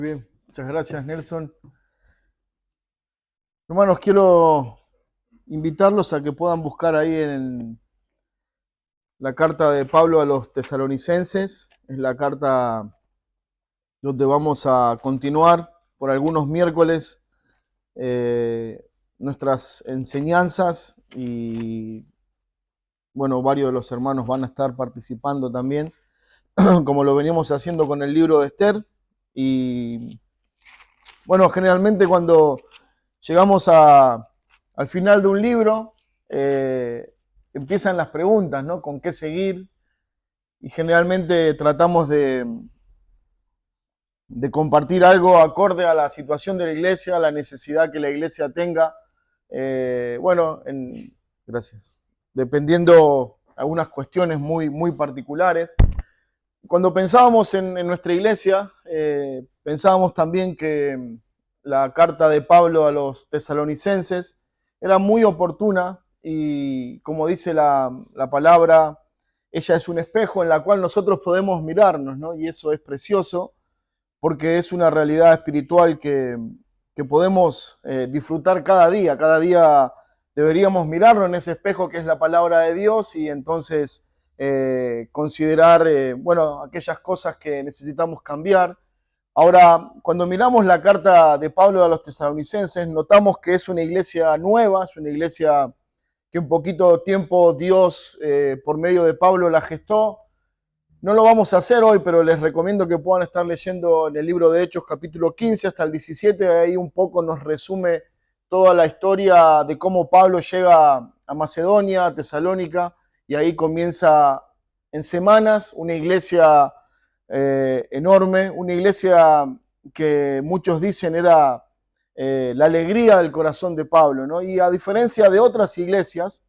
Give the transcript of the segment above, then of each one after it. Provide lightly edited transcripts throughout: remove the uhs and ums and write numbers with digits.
Bien, muchas gracias, Nelson. Hermanos, quiero invitarlos a que puedan buscar ahí en la carta de Pablo a los tesalonicenses. Es la carta donde vamos a continuar por algunos miércoles nuestras enseñanzas y bueno, varios de los hermanos van a estar participando también, como lo venimos haciendo con el libro de Esther. Y bueno, generalmente cuando llegamos al final de un libro, empiezan las preguntas, ¿no? ¿Con qué seguir? Y generalmente tratamos de compartir algo acorde a la situación de la iglesia, a la necesidad que la iglesia tenga. Bueno, gracias. Dependiendo algunas cuestiones muy particulares. Cuando pensábamos en nuestra iglesia, pensábamos también que la carta de Pablo a los tesalonicenses era muy oportuna y como dice la palabra, ella es un espejo en la cual nosotros podemos mirarnos, ¿no? Y eso es precioso porque es una realidad espiritual que podemos disfrutar cada día. Cada día deberíamos mirarnos en ese espejo que es la palabra de Dios y entonces considerar, bueno, aquellas cosas que necesitamos cambiar. Ahora, cuando miramos la carta de Pablo a los tesalonicenses, notamos que es una iglesia nueva, es una iglesia que en poquito tiempo Dios, por medio de Pablo, la gestó. No lo vamos a hacer hoy, pero les recomiendo que puedan estar leyendo en el libro de Hechos, capítulo 15 hasta el 17. Ahí un poco nos resume toda la historia de cómo Pablo llega a Macedonia, a Tesalónica, y ahí comienza en semanas una iglesia enorme, una iglesia que muchos dicen era la alegría del corazón de Pablo, ¿no? Y a diferencia de otras iglesias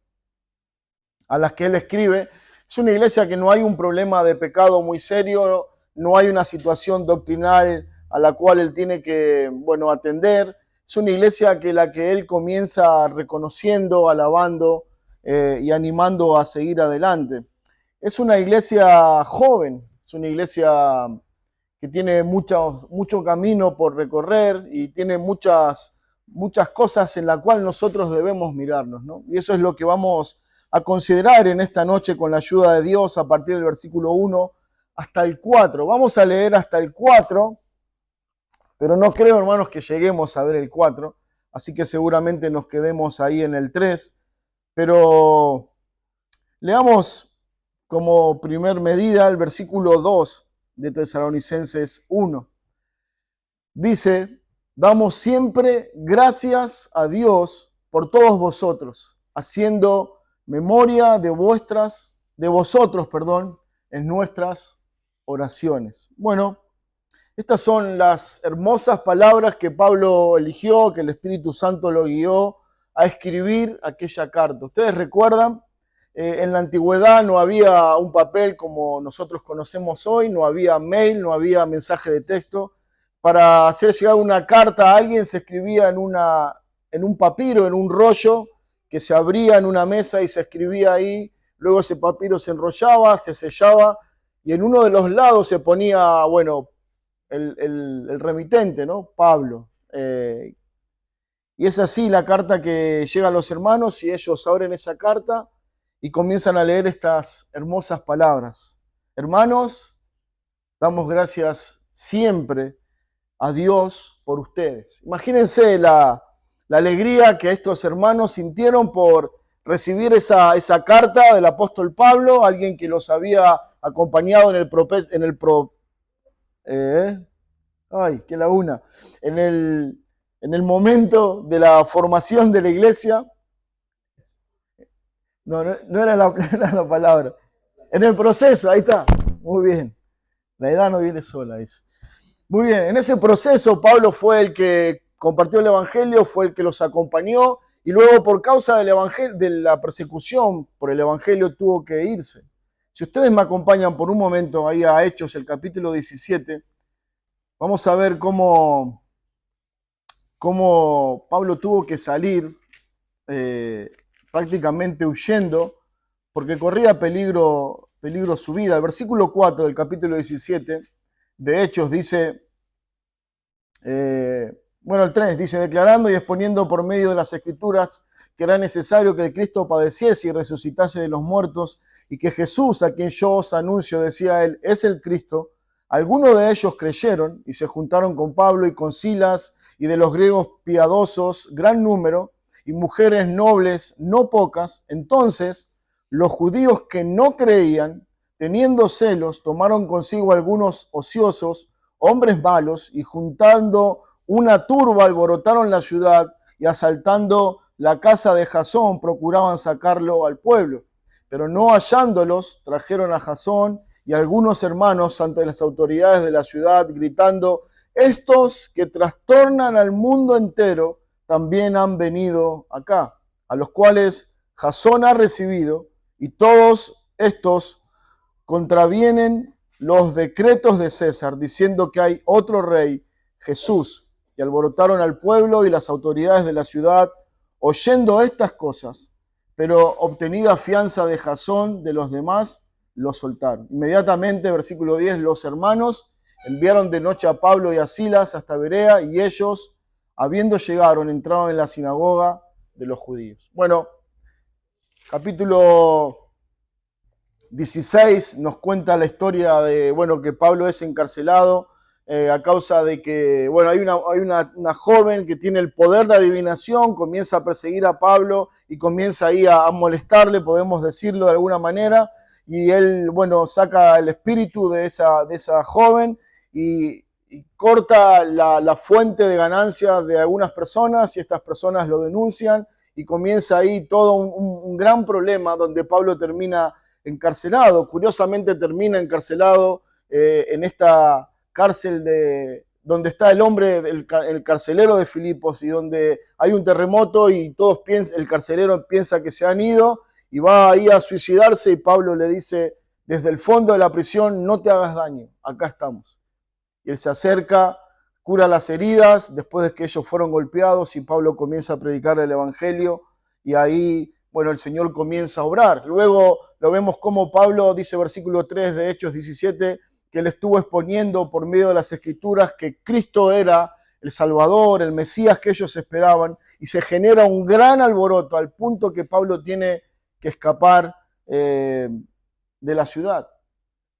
a las que él escribe, es una iglesia que no hay un problema de pecado muy serio, no hay una situación doctrinal a la cual él tiene que, bueno, atender. Es una iglesia que la que él comienza reconociendo, alabando y animando a seguir adelante. Es una iglesia joven, es una iglesia que tiene mucho camino por recorrer y tiene muchas cosas en las cuales nosotros debemos mirarnos, ¿no? Y eso es lo que vamos a considerar en esta noche con la ayuda de Dios a partir del versículo 1 hasta el 4. Vamos a leer hasta el 4, pero no creo, hermanos, que lleguemos a ver el 4, así que seguramente nos quedemos ahí en el 3, pero leamos como primer medida el versículo 2 de Tesalonicenses 1. Dice, damos siempre gracias a Dios por todos vosotros, haciendo memoria de vosotros, en nuestras oraciones. Bueno, estas son las hermosas palabras que Pablo eligió, que el Espíritu Santo lo guió a escribir aquella carta. Ustedes recuerdan, en la antigüedad no había un papel como nosotros conocemos hoy, no había mail, no había mensaje de texto. Para hacer llegar una carta a alguien se escribía en un papiro, en un rollo, que se abría en una mesa y se escribía ahí. Luego ese papiro se enrollaba, se sellaba y en uno de los lados se ponía, bueno, el remitente, ¿no? Pablo. Y es así la carta que llega a los hermanos y ellos abren esa carta y comienzan a leer estas hermosas palabras. Hermanos, damos gracias siempre a Dios por ustedes. Imagínense la alegría que estos hermanos sintieron por recibir esa carta del apóstol Pablo, alguien que los había acompañado ay, qué laguna, en el momento de la formación de la iglesia. No era no era la palabra. En el proceso, ahí está. Muy bien. La edad no viene sola, dice. Muy bien, en ese proceso Pablo fue el que compartió el evangelio, fue el que los acompañó y luego por causa del evangelio, de la persecución por el evangelio tuvo que irse. Si ustedes me acompañan por un momento ahí a Hechos, el capítulo 17, vamos a ver cómo Pablo tuvo que salir prácticamente huyendo porque corría peligro su vida. El versículo 4 del capítulo 17 de Hechos dice: Bueno, el 3 dice, declarando y exponiendo por medio de las Escrituras que era necesario que el Cristo padeciese y resucitase de los muertos, y que Jesús, a quien yo os anuncio, decía él, es el Cristo. Algunos de ellos creyeron y se juntaron con Pablo y con Silas, y de los griegos piadosos, gran número, y mujeres nobles, no pocas. Entonces, los judíos que no creían, teniendo celos, tomaron consigo algunos ociosos, hombres malos, y juntando una turba alborotaron la ciudad y asaltando la casa de Jasón procuraban sacarlo al pueblo. Pero no hallándolos, trajeron a Jasón y algunos hermanos ante las autoridades de la ciudad, gritando, estos que trastornan al mundo entero también han venido acá, a los cuales Jasón ha recibido, y todos estos contravienen los decretos de César, diciendo que hay otro rey, Jesús. Y alborotaron al pueblo y las autoridades de la ciudad, oyendo estas cosas, pero obtenida fianza de Jasón de los demás, lo soltaron. Inmediatamente, versículo 10, los hermanos enviaron de noche a Pablo y a Silas hasta Berea, y ellos, habiendo llegado, entraron en la sinagoga de los judíos. Bueno, capítulo 16 nos cuenta la historia de, bueno, que Pablo es encarcelado a causa de que, bueno, hay una joven que tiene el poder de adivinación, comienza a perseguir a Pablo y comienza ahí a molestarle, podemos decirlo de alguna manera, y él, bueno, saca el espíritu de esa joven y corta la fuente de ganancia de algunas personas, y estas personas lo denuncian, y comienza ahí todo un gran problema donde Pablo termina encarcelado. Curiosamente termina encarcelado en esta cárcel donde está el hombre, el carcelero de Filipos, y donde hay un terremoto y todos piensan, el carcelero piensa que se han ido y va ahí a suicidarse, y Pablo le dice desde el fondo de la prisión, no te hagas daño, acá estamos. Y él se acerca, cura las heridas después de que ellos fueron golpeados, y Pablo comienza a predicar el evangelio, y ahí, bueno, el Señor comienza a obrar. Luego lo vemos como Pablo dice, versículo 3 de Hechos 17, que él estuvo exponiendo por medio de las Escrituras que Cristo era el Salvador, el Mesías que ellos esperaban, y se genera un gran alboroto al punto que Pablo tiene que escapar de la ciudad.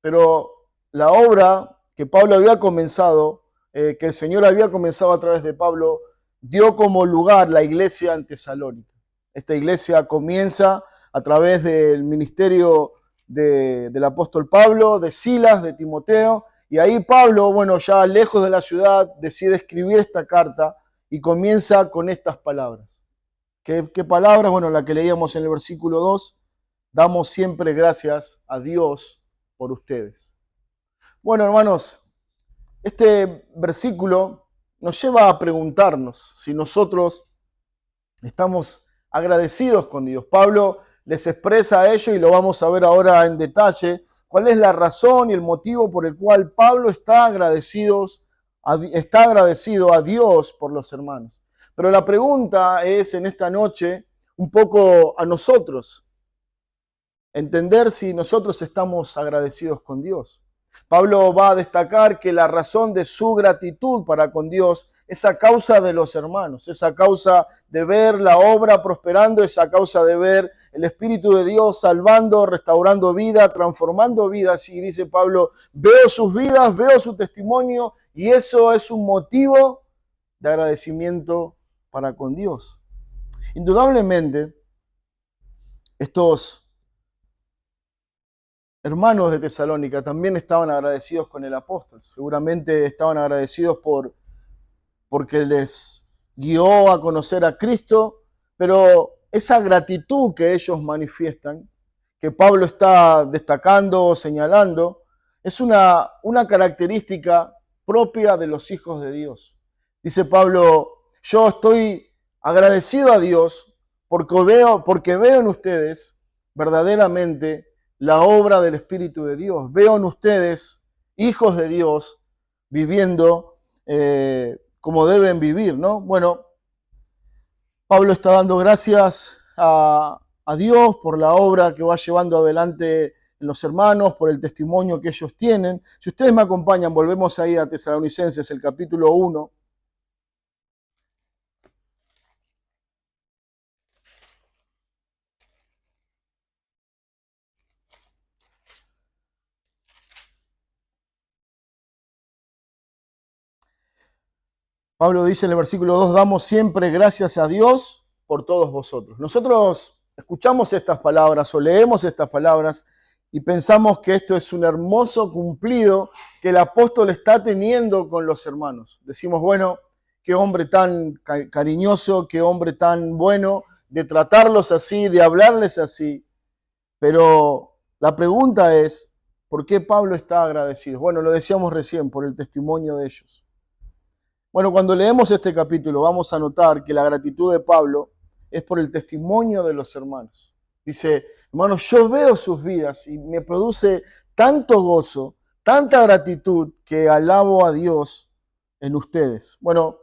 Pero la obra que Pablo había comenzado, que el Señor había comenzado a través de Pablo, dio como lugar la iglesia en Tesalónica. Esta iglesia comienza a través del ministerio del apóstol Pablo, de Silas, de Timoteo, y ahí Pablo, bueno, ya lejos de la ciudad, decide escribir esta carta y comienza con estas palabras. ¿Qué palabras? Bueno, la que leíamos en el versículo 2, damos siempre gracias a Dios por ustedes. Bueno, hermanos, este versículo nos lleva a preguntarnos si nosotros estamos agradecidos con Dios. Pablo les expresa a ellos, y lo vamos a ver ahora en detalle, cuál es la razón y el motivo por el cual Pablo está agradecido a Dios por los hermanos. Pero la pregunta es en esta noche un poco a nosotros, entender si nosotros estamos agradecidos con Dios. Pablo va a destacar que la razón de su gratitud para con Dios es a causa de los hermanos, es a causa de ver la obra prosperando, es a causa de ver el Espíritu de Dios salvando, restaurando vida, transformando vidas. Y dice Pablo, veo sus vidas, veo su testimonio, y eso es un motivo de agradecimiento para con Dios. Indudablemente, estos hermanos de Tesalónica también estaban agradecidos con el apóstol. Seguramente estaban agradecidos porque les guió a conocer a Cristo, pero esa gratitud que ellos manifiestan, que Pablo está destacando, señalando, es una característica propia de los hijos de Dios. Dice Pablo, yo estoy agradecido a Dios porque veo en ustedes verdaderamente la obra del Espíritu de Dios. Veo en ustedes, hijos de Dios, viviendo como deben vivir, ¿no? Bueno, Pablo está dando gracias a Dios por la obra que va llevando adelante en los hermanos, por el testimonio que ellos tienen. Si ustedes me acompañan, volvemos ahí a Tesalonicenses, el capítulo 1. Pablo dice en el versículo 2, damos siempre gracias a Dios por todos vosotros. Nosotros escuchamos estas palabras o leemos estas palabras y pensamos que esto es un hermoso cumplido que el apóstol está teniendo con los hermanos. Decimos, bueno, qué hombre tan cariñoso, qué hombre tan bueno, de tratarlos así, de hablarles así. Pero la pregunta es, ¿por qué Pablo está agradecido? Bueno, lo decíamos recién, por el testimonio de ellos. Bueno, cuando leemos este capítulo vamos a notar que la gratitud de Pablo es por el testimonio de los hermanos. Dice, hermanos, yo veo sus vidas y me produce tanto gozo, tanta gratitud que alabo a Dios en ustedes. Bueno,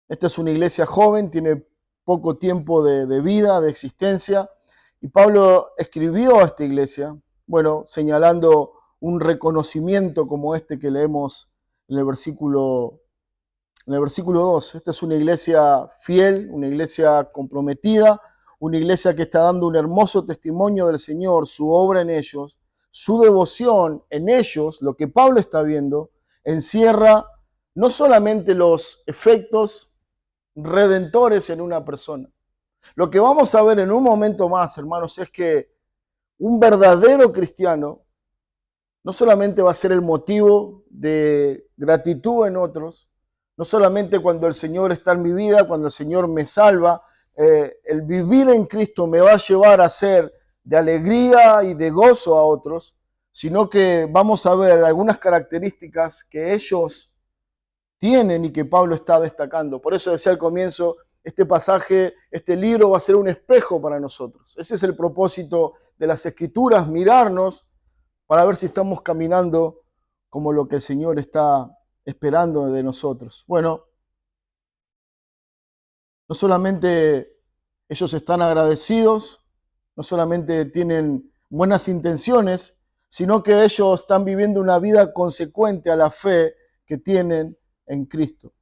esta es una iglesia joven, tiene poco tiempo de vida, de existencia, y Pablo escribió a esta iglesia, bueno, señalando un reconocimiento como este que leemos en el versículo 2. Esta es una iglesia fiel, una iglesia comprometida, una iglesia que está dando un hermoso testimonio del Señor, su obra en ellos, su devoción en ellos. Lo que Pablo está viendo encierra no solamente los efectos redentores en una persona. Lo que vamos a ver en un momento más, hermanos, es que un verdadero cristiano no solamente va a ser el motivo de gratitud en otros, no solamente cuando el Señor está en mi vida, cuando el Señor me salva, el vivir en Cristo me va a llevar a ser de alegría y de gozo a otros, sino que vamos a ver algunas características que ellos tienen y que Pablo está destacando. Por eso decía al comienzo, este pasaje, este libro va a ser un espejo para nosotros. Ese es el propósito de las Escrituras, mirarnos para ver si estamos caminando como lo que el Señor está esperando de nosotros. Bueno, no solamente ellos están agradecidos, no solamente tienen buenas intenciones, sino que ellos están viviendo una vida consecuente a la fe que tienen en Cristo.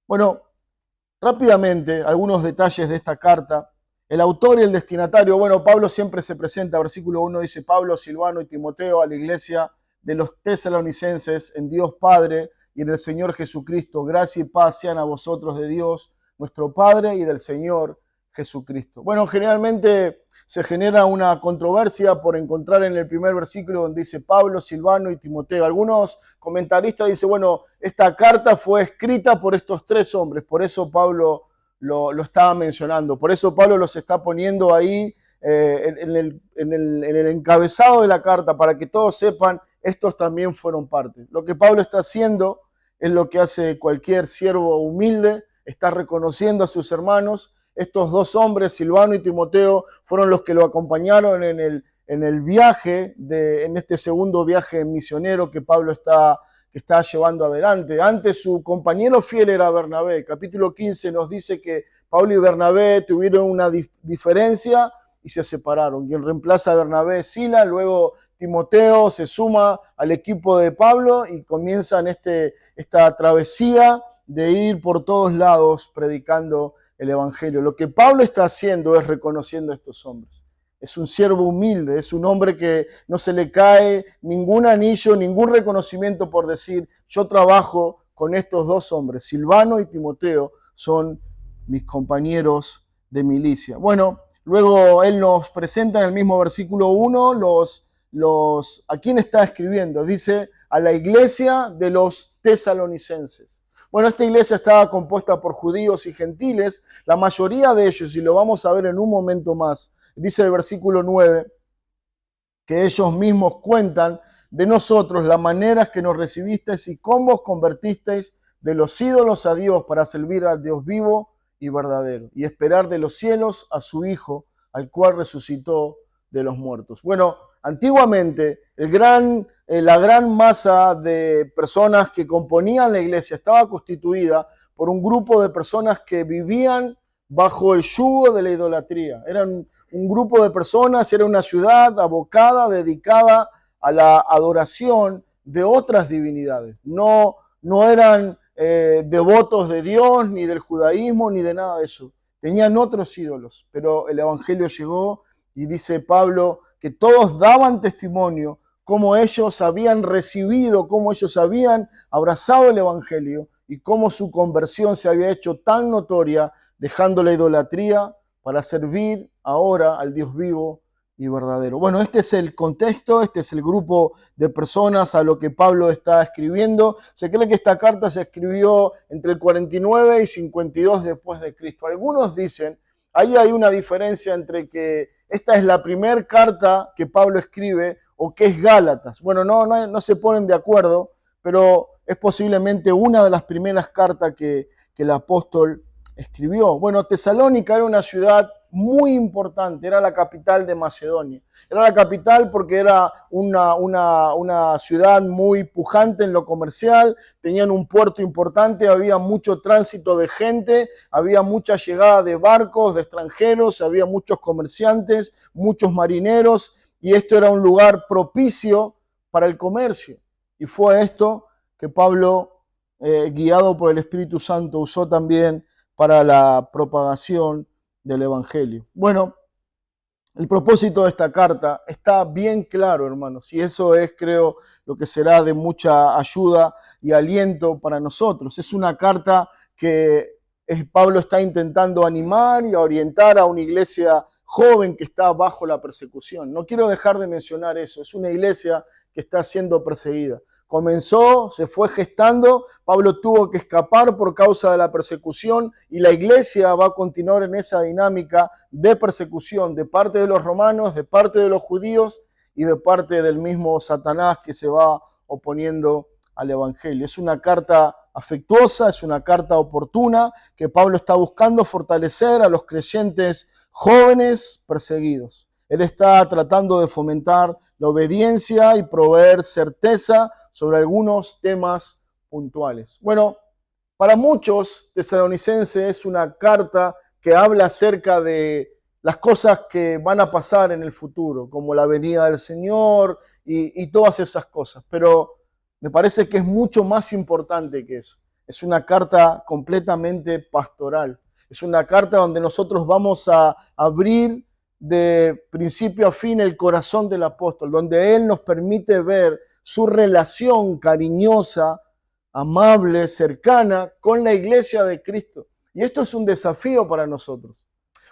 Bueno, rápidamente, algunos detalles de esta carta. El autor y el destinatario, bueno, Pablo siempre se presenta, versículo 1 dice, Pablo, Silvano y Timoteo a la iglesia de los tesalonicenses en Dios Padre y en el Señor Jesucristo. Gracia y paz sean a vosotros de Dios, nuestro Padre, y del Señor Jesucristo. Bueno, generalmente se genera una controversia por encontrar en el primer versículo donde dice Pablo, Silvano y Timoteo. Algunos comentaristas dicen, bueno, esta carta fue escrita por estos tres hombres, por eso Pablo lo estaba mencionando, por eso Pablo los está poniendo ahí en el encabezado de la carta para que todos sepan, estos también fueron parte. Lo que Pablo está haciendo es lo que hace cualquier siervo humilde, está reconociendo a sus hermanos. Estos dos hombres, Silvano y Timoteo, fueron los que lo acompañaron en el viaje, en este segundo viaje misionero que Pablo está llevando adelante. Antes su compañero fiel era Bernabé. Capítulo 15 nos dice que Pablo y Bernabé tuvieron una diferencia y se separaron. Quien reemplaza a Bernabé es Sila, luego Timoteo se suma al equipo de Pablo y comienzan esta travesía de ir por todos lados predicando el Evangelio. Lo que Pablo está haciendo es reconociendo a estos hombres. Es un siervo humilde, es un hombre que no se le cae ningún anillo, ningún reconocimiento por decir, yo trabajo con estos dos hombres, Silvano y Timoteo, son mis compañeros de milicia. Bueno, luego él nos presenta en el mismo versículo 1 a quién está escribiendo. Dice, a la iglesia de los tesalonicenses. Bueno, esta iglesia estaba compuesta por judíos y gentiles, la mayoría de ellos, y lo vamos a ver en un momento más, dice el versículo 9, que ellos mismos cuentan de nosotros las maneras que nos recibisteis y cómo os convertisteis de los ídolos a Dios para servir al Dios vivo y verdadero y esperar de los cielos a su Hijo, al cual resucitó de los muertos. Bueno, antiguamente la gran masa de personas que componían la iglesia estaba constituida por un grupo de personas que vivían bajo el yugo de la idolatría. Eran un grupo de personas, era una ciudad abocada, dedicada a la adoración de otras divinidades. No eran devotos de Dios, ni del judaísmo, ni de nada de eso. Tenían otros ídolos, pero el Evangelio llegó y dice Pablo que todos daban testimonio cómo ellos habían recibido, cómo ellos habían abrazado el Evangelio y cómo su conversión se había hecho tan notoria, dejando la idolatría para servir ahora al Dios vivo y verdadero. Bueno, este es el contexto, este es el grupo de personas a lo que Pablo está escribiendo. Se cree que esta carta se escribió entre el 49 y 52 después de Cristo. Algunos dicen, ahí hay una diferencia entre que esta es la primera carta que Pablo escribe o que es Gálatas. Bueno, no se ponen de acuerdo, pero es posiblemente una de las primeras cartas que el apóstol escribió. Bueno, Tesalónica era una ciudad muy importante, era la capital de Macedonia. Era la capital porque era una ciudad muy pujante en lo comercial, tenían un puerto importante, había mucho tránsito de gente, había mucha llegada de barcos, de extranjeros, había muchos comerciantes, muchos marineros, y esto era un lugar propicio para el comercio. Y fue esto que Pablo, guiado por el Espíritu Santo, usó también para la propagación del Evangelio. Bueno, el propósito de esta carta está bien claro, hermanos, y eso es, creo, lo que será de mucha ayuda y aliento para nosotros. Es una carta que Pablo está intentando animar y orientar a una iglesia joven que está bajo la persecución. No quiero dejar de mencionar eso, es una iglesia que está siendo perseguida. Comenzó, se fue gestando, Pablo tuvo que escapar por causa de la persecución y la iglesia va a continuar en esa dinámica de persecución de parte de los romanos, de parte de los judíos y de parte del mismo Satanás que se va oponiendo al Evangelio. Es una carta afectuosa, es una carta oportuna que Pablo está buscando fortalecer a los creyentes jóvenes perseguidos. Él está tratando de fomentar la obediencia y proveer certeza sobre algunos temas puntuales. Bueno, para muchos tesalonicenses es una carta que habla acerca de las cosas que van a pasar en el futuro, como la venida del Señor y todas esas cosas. Pero me parece que es mucho más importante que eso. Es una carta completamente pastoral. Es una carta donde nosotros vamos a abrir de principio a fin el corazón del apóstol, donde él nos permite ver su relación cariñosa, amable, cercana con la iglesia de Cristo. Y esto es un desafío para nosotros.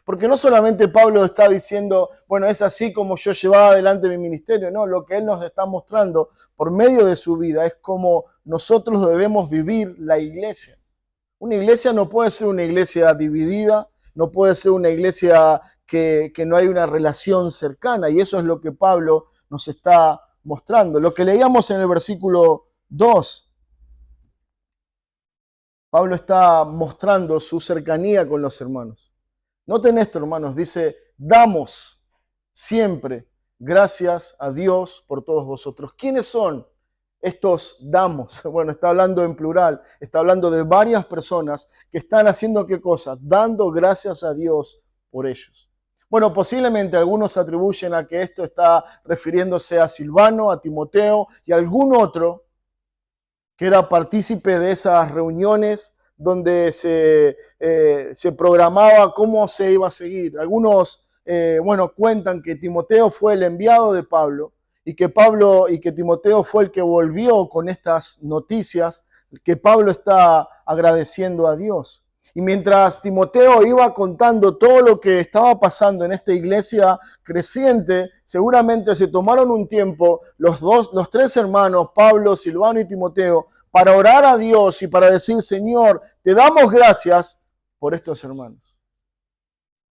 Porque no solamente Pablo está diciendo, bueno, es así como yo llevaba adelante mi ministerio, no, lo que él nos está mostrando por medio de su vida es cómo nosotros debemos vivir la iglesia. Una iglesia no puede ser una iglesia dividida, no puede ser una iglesia que no hay una relación cercana, y eso es lo que Pablo nos está mostrando. Lo que leíamos en el versículo 2, Pablo está mostrando su cercanía con los hermanos. Noten esto, hermanos, dice, damos siempre gracias a Dios por todos vosotros. ¿Quiénes son estos damos? Bueno, está hablando en plural, está hablando de varias personas que están haciendo ¿qué cosa? Dando gracias a Dios por ellos. Bueno, posiblemente algunos atribuyen a que esto está refiriéndose a Silvano, a Timoteo y a algún otro que era partícipe de esas reuniones donde se programaba cómo se iba a seguir. Algunos, cuentan que Timoteo fue el enviado de Pablo y que Timoteo fue el que volvió con estas noticias que Pablo está agradeciendo a Dios. Y mientras Timoteo iba contando todo lo que estaba pasando en esta iglesia creciente, seguramente se tomaron un tiempo los tres hermanos, Pablo, Silvano y Timoteo, para orar a Dios y para decir, Señor, te damos gracias por estos hermanos.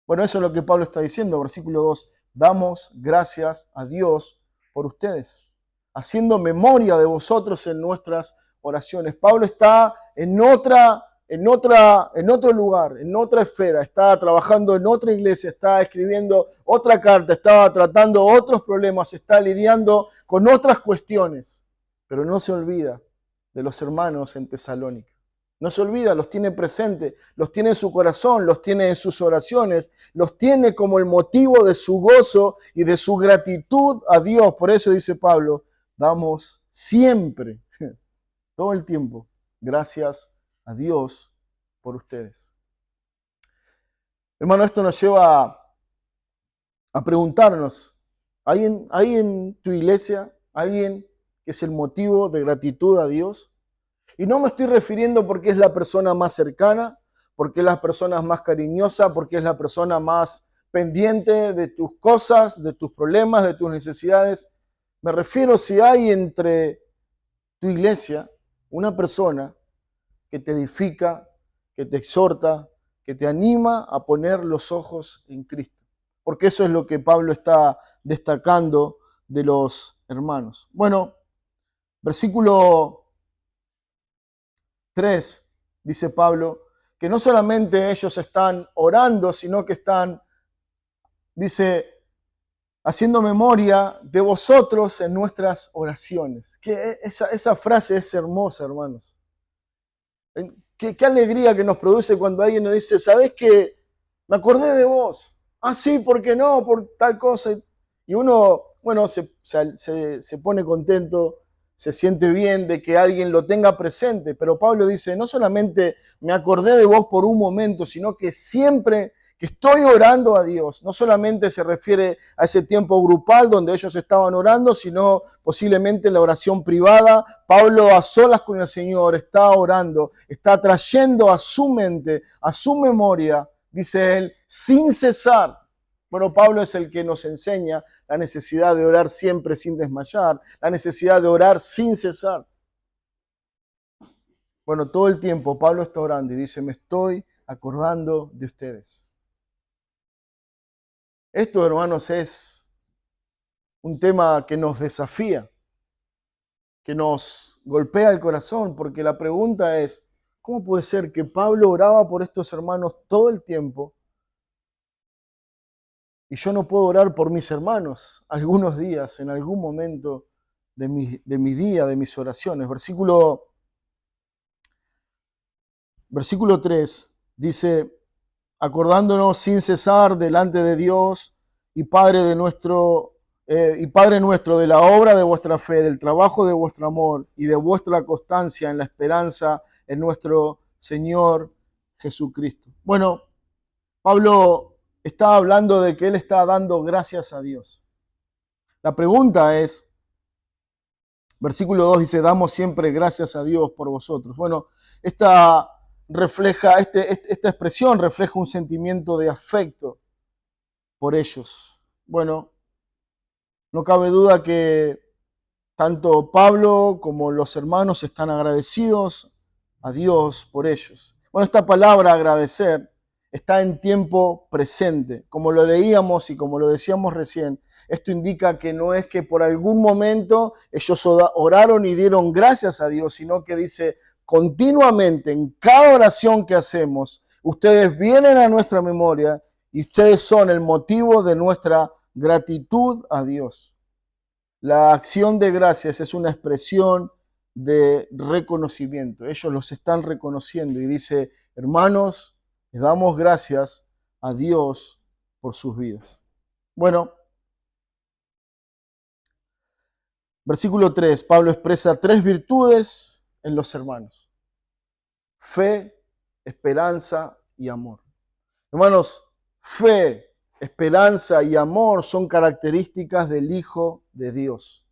Bueno, eso es lo que Pablo está diciendo, versículo 2, damos gracias a Dios por ustedes, haciendo memoria de vosotros en nuestras oraciones. Pablo está en otro lugar, en otra esfera, está trabajando en otra iglesia, está escribiendo otra carta, está tratando otros problemas, está lidiando con otras cuestiones, pero no se olvida de los hermanos en Tesalónica. No se olvida, los tiene presente, los tiene en su corazón, los tiene en sus oraciones, los tiene como el motivo de su gozo y de su gratitud a Dios. Por eso dice Pablo, damos siempre, todo el tiempo, gracias a Dios por ustedes. Hermano, esto nos lleva a preguntarnos, ¿hay en tu iglesia alguien que es el motivo de gratitud a Dios? Y no me estoy refiriendo porque es la persona más cercana, porque es la persona más cariñosa, porque es la persona más pendiente de tus cosas, de tus problemas, de tus necesidades. Me refiero si hay entre tu iglesia una persona que te edifica, que te exhorta, que te anima a poner los ojos en Cristo. Porque eso es lo que Pablo está destacando de los hermanos. Bueno, versículo 3, dice Pablo, que no solamente ellos están orando, sino que están, dice, haciendo memoria de vosotros en nuestras oraciones. Que esa frase es hermosa, hermanos. Qué alegría que nos produce cuando alguien nos dice, ¿sabés qué? Me acordé de vos. Ah, sí, ¿por qué no? Por tal cosa. Y uno, bueno, se pone contento, se siente bien de que alguien lo tenga presente. Pero Pablo dice, no solamente me acordé de vos por un momento, sino que siempre que estoy orando a Dios, no solamente se refiere a ese tiempo grupal donde ellos estaban orando, sino posiblemente en la oración privada. Pablo a solas con el Señor está orando, está trayendo a su mente, a su memoria, dice él, sin cesar. Bueno, Pablo es el que nos enseña la necesidad de orar siempre sin desmayar, la necesidad de orar sin cesar. Bueno, todo el tiempo Pablo está orando y dice, me estoy acordando de ustedes. Esto, hermanos, es un tema que nos desafía, que nos golpea el corazón, porque la pregunta es, ¿cómo puede ser que Pablo oraba por estos hermanos todo el tiempo y yo no puedo orar por mis hermanos algunos días, en algún momento de mi día, de mis oraciones? Versículo 3 dice, acordándonos sin cesar delante de Dios y Padre nuestro de la obra de vuestra fe, del trabajo de vuestro amor y de vuestra constancia en la esperanza en nuestro Señor Jesucristo. Bueno, Pablo está hablando de que él está dando gracias a Dios. La pregunta es, versículo 2 dice, damos siempre gracias a Dios por vosotros. Bueno, esta expresión refleja un sentimiento de afecto por ellos. Bueno, no cabe duda que tanto Pablo como los hermanos están agradecidos a Dios por ellos. Bueno, esta palabra agradecer está en tiempo presente. Como lo leíamos y como lo decíamos recién, esto indica que no es que por algún momento ellos oraron y dieron gracias a Dios, sino que dice continuamente en cada oración que hacemos, ustedes vienen a nuestra memoria y ustedes son el motivo de nuestra gratitud a Dios. La acción de gracias es una expresión de reconocimiento. Ellos los están reconociendo y dice, hermanos, les damos gracias a Dios por sus vidas. Bueno, versículo 3, Pablo expresa 3 virtudes en los hermanos: fe, esperanza y amor. Hermanos, fe, esperanza y amor son características del Hijo de Dios.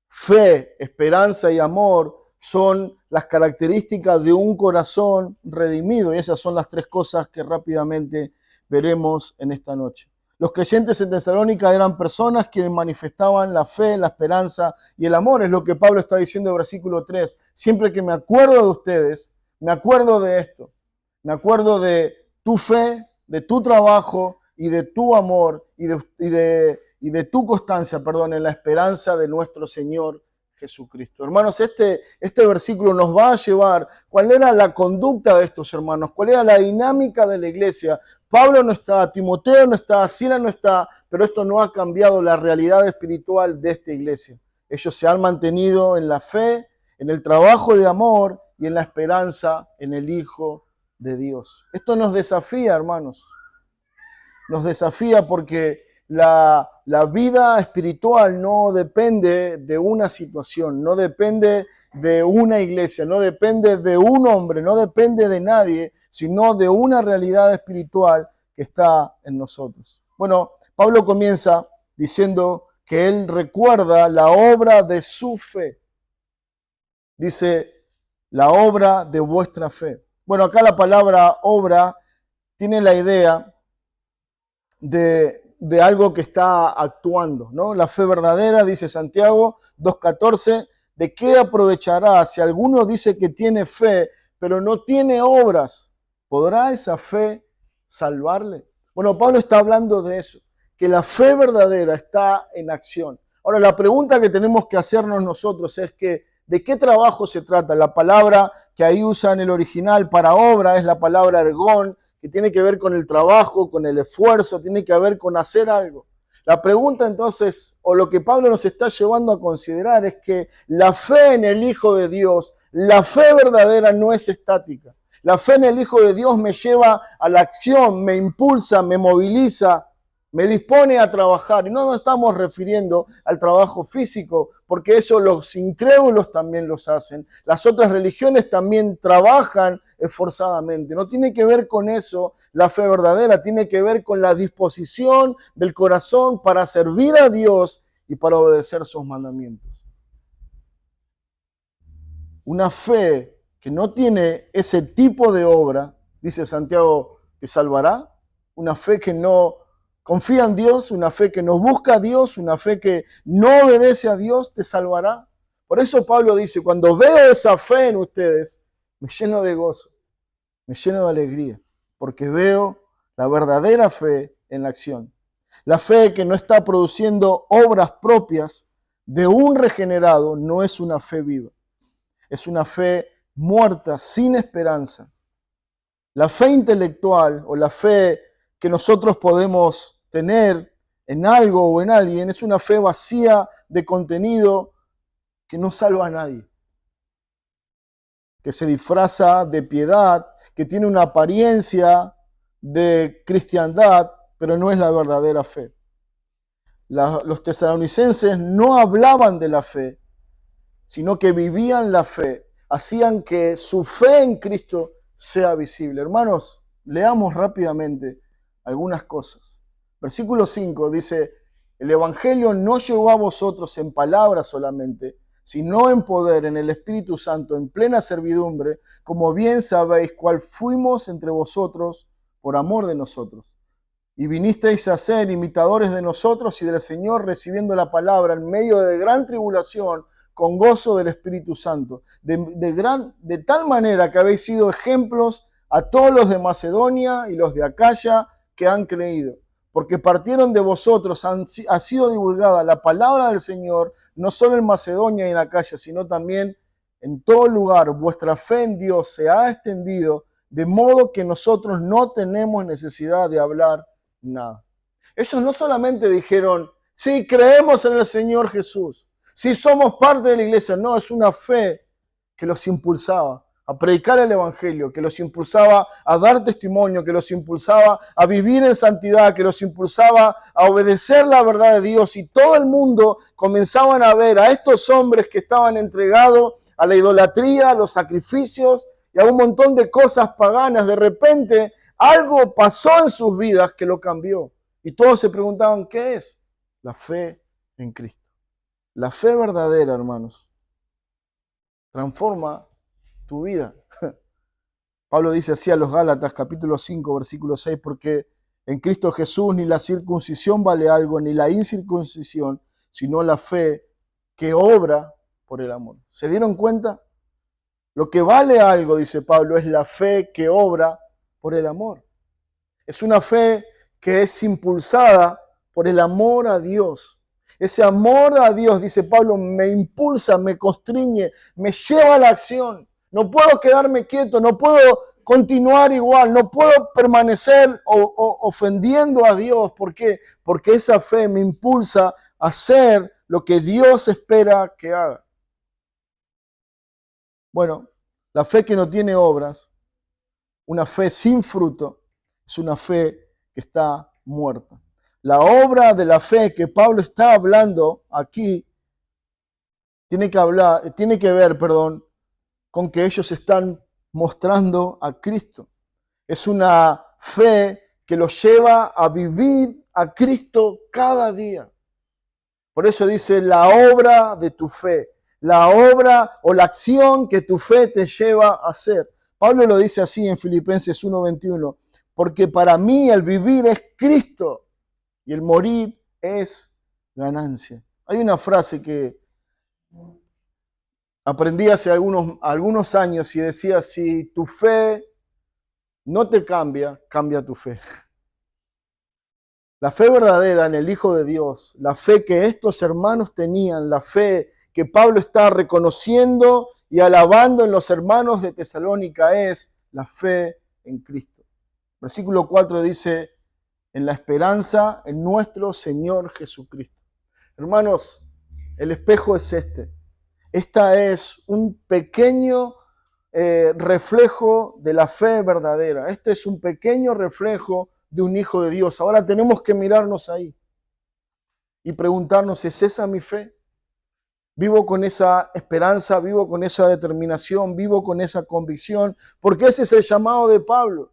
Fe, esperanza y amor son las características de un corazón redimido, y esas son las 3 cosas que rápidamente veremos en esta noche. Los creyentes en Tesalónica eran personas que manifestaban la fe, la esperanza y el amor. Es lo que Pablo está diciendo en versículo 3. Siempre que me acuerdo de ustedes, me acuerdo de esto. Me acuerdo de tu fe, de tu trabajo y de tu amor y de tu constancia, en la esperanza de nuestro Señor Jesucristo. Hermanos, este versículo nos va a llevar cuál era la conducta de estos hermanos, cuál era la dinámica de la iglesia. Pablo no está, Timoteo no está, Silas no está, pero esto no ha cambiado la realidad espiritual de esta iglesia. Ellos se han mantenido en la fe, en el trabajo de amor y en la esperanza en el Hijo de Dios. Esto nos desafía, hermanos. Nos desafía porque la vida espiritual no depende de una situación, no depende de una iglesia, no depende de un hombre, no depende de nadie, sino de una realidad espiritual que está en nosotros. Bueno, Pablo comienza diciendo que él recuerda la obra de su fe. Dice, la obra de vuestra fe. Bueno, acá la palabra obra tiene la idea de algo que está actuando, ¿no? La fe verdadera, dice Santiago 2:14, ¿de qué aprovechará si alguno dice que tiene fe, pero no tiene obras? ¿Podrá esa fe salvarle? Bueno, Pablo está hablando de eso, que la fe verdadera está en acción. Ahora, la pregunta que tenemos que hacernos nosotros es que, ¿de qué trabajo se trata? La palabra que ahí usa en el original para obra es la palabra ergón, que tiene que ver con el trabajo, con el esfuerzo, tiene que ver con hacer algo. La pregunta entonces, o lo que Pablo nos está llevando a considerar, es que la fe en el Hijo de Dios, la fe verdadera no es estática. La fe en el Hijo de Dios me lleva a la acción, me impulsa, me moviliza, me dispone a trabajar. Y no nos estamos refiriendo al trabajo físico, porque eso los incrédulos también los hacen. Las otras religiones también trabajan esforzadamente. No tiene que ver con eso la fe verdadera, tiene que ver con la disposición del corazón para servir a Dios y para obedecer sus mandamientos. Una fe que no tiene ese tipo de obra, dice Santiago, ¿te salvará? Una fe que no confía en Dios, una fe que no busca a Dios, una fe que no obedece a Dios, ¿te salvará? Por eso Pablo dice, cuando veo esa fe en ustedes, me lleno de gozo, me lleno de alegría, porque veo la verdadera fe en la acción. La fe que no está produciendo obras propias de un regenerado no es una fe viva. Es una fe muerta, sin esperanza. La fe intelectual o la fe que nosotros podemos tener en algo o en alguien es una fe vacía de contenido que no salva a nadie, que se disfraza de piedad, que tiene una apariencia de cristiandad, pero no es la verdadera fe. Los tesalonicenses no hablaban de la fe, sino que vivían la fe, hacían que su fe en Cristo sea visible. Hermanos, leamos rápidamente algunas cosas. Versículo 5 dice, el Evangelio no llegó a vosotros en palabras solamente, sino en poder, en el Espíritu Santo, en plena servidumbre, como bien sabéis cuál fuimos entre vosotros por amor de nosotros. Y vinisteis a ser imitadores de nosotros y del Señor, recibiendo la palabra en medio de gran tribulación, con gozo del Espíritu Santo, de tal manera que habéis sido ejemplos a todos los de Macedonia y los de Acaya que han creído, porque partieron de vosotros, ha sido divulgada la palabra del Señor, no solo en Macedonia y en Acaya, sino también en todo lugar. Vuestra fe en Dios se ha extendido, de modo que nosotros no tenemos necesidad de hablar nada. Ellos no solamente dijeron, sí, creemos en el Señor Jesús, si somos parte de la iglesia, no, es una fe que los impulsaba a predicar el Evangelio, que los impulsaba a dar testimonio, que los impulsaba a vivir en santidad, que los impulsaba a obedecer la verdad de Dios. Y todo el mundo comenzaban a ver a estos hombres que estaban entregados a la idolatría, a los sacrificios y a un montón de cosas paganas. De repente algo pasó en sus vidas que lo cambió. Y todos se preguntaban, ¿qué es? La fe en Cristo. La fe verdadera, hermanos, transforma tu vida. Pablo dice así a los Gálatas, capítulo 5, versículo 6, porque en Cristo Jesús ni la circuncisión vale algo, ni la incircuncisión, sino la fe que obra por el amor. ¿Se dieron cuenta? Lo que vale algo, dice Pablo, es la fe que obra por el amor. Es una fe que es impulsada por el amor a Dios. Ese amor a Dios, dice Pablo, me impulsa, me constriñe, me lleva a la acción. No puedo quedarme quieto, no puedo continuar igual, no puedo permanecer ofendiendo a Dios. ¿Por qué? Porque esa fe me impulsa a hacer lo que Dios espera que haga. Bueno, la fe que no tiene obras, una fe sin fruto, es una fe que está muerta. La obra de la fe que Pablo está hablando aquí tiene que ver, con que ellos están mostrando a Cristo. Es una fe que los lleva a vivir a Cristo cada día. Por eso dice la obra de tu fe, la obra o la acción que tu fe te lleva a hacer. Pablo lo dice así en Filipenses 1:21, porque para mí el vivir es Cristo y el morir es ganancia. Hay una frase que aprendí hace algunos años y decía, si tu fe no te cambia, cambia tu fe. La fe verdadera en el Hijo de Dios, la fe que estos hermanos tenían, la fe que Pablo está reconociendo y alabando en los hermanos de Tesalónica es la fe en Cristo. Versículo 4 dice, en la esperanza en nuestro Señor Jesucristo. Hermanos, el espejo es este. Esta es un pequeño reflejo de la fe verdadera. Este es un pequeño reflejo de un hijo de Dios. Ahora tenemos que mirarnos ahí y preguntarnos, ¿es esa mi fe? Vivo con esa esperanza, vivo con esa determinación, vivo con esa convicción, porque ese es el llamado de Pablo.